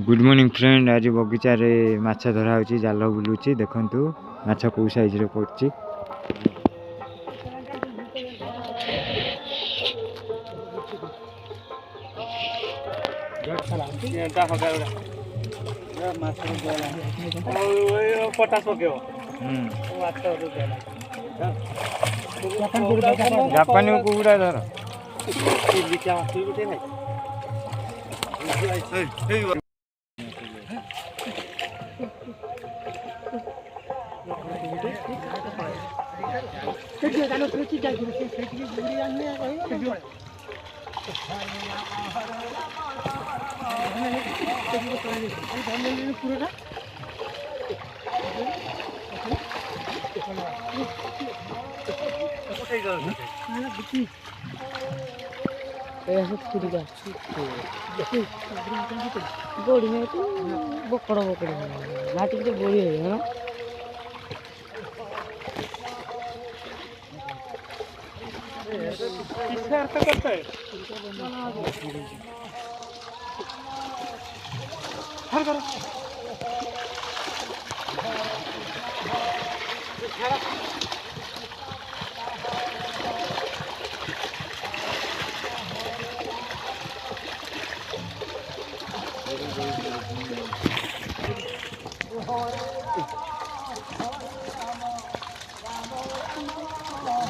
Good morning friend. आज बगीचा रे माछ धरा होची, जाल बुलुची। देखंतु माछ को साइज रे पड़ची। जापानी कुकुड़ा धर बोड़ी में तो बकड़ बकड़ लाठी तो बोड़ी है ना। करता है हर करो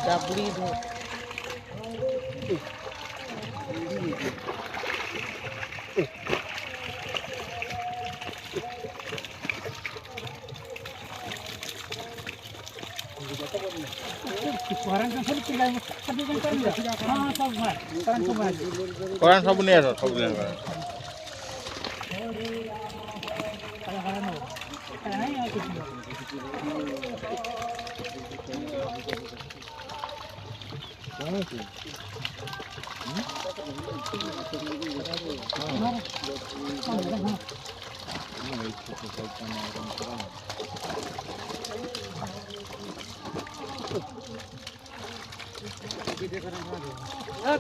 डाबड़ी दो Koran sabun ya, sabun ya.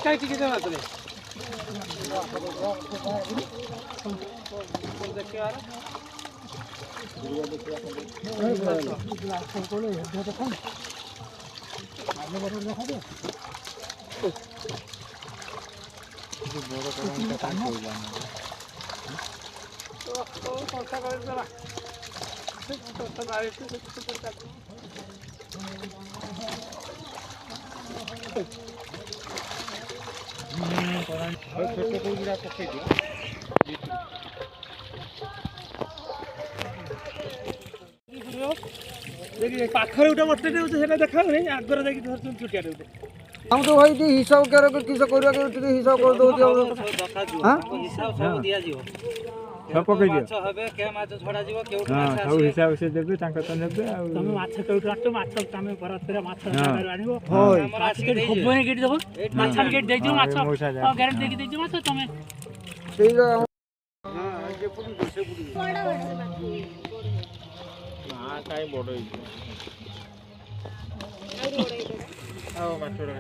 काय ठीक आहे ना तुले पाखरे उठा बसते सेटा देखा आगर जाकि धरछन छुटिया रे हम तो भाई हिसाब कर किस करवा के हिसाब कर दो हां हिसाब सब दिया जीव सब पकई दियो माछ हबे के माछ छडा जीव केउट हां माछ सब हिसाब से देबे तांका त नेबे आ तुम माछ केउट आटो माछ तमे परत रे माछ आनिबो होय माछ के खबने गेट देबो माछ गेट दे दियो माछ गारंटी दे दियो माछ तमे ठीक है हां जे पुरी बसे पुरी बड़ा ना काई बडो है आओ माछोड़ा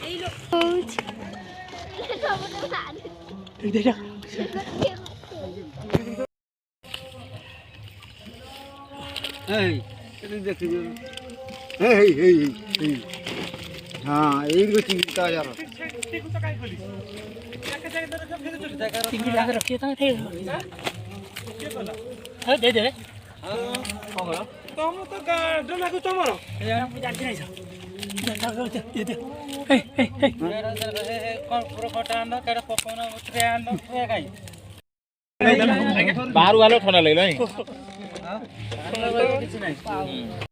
এই লো কোচ সবটা সাদ ঠিক দেখা এই এটা দেখি এই हां এই গো চিন্তা यार ঠিক তো কাই কলি এক জায়গা ধরে সব ফেলে চলে ঠিক জায়গা রাখিয়ে তাই ঠিক কে কলা হ্যাঁ দে দে हां কম তোম তো ডনা কো তোমর আমি জানি নাই দে দে এই কোন পুরো কটা আনো কেডা পপনা উঠরে আনো কে গাই बाहर वाला ठंडा लगला है। हां কিছু নাই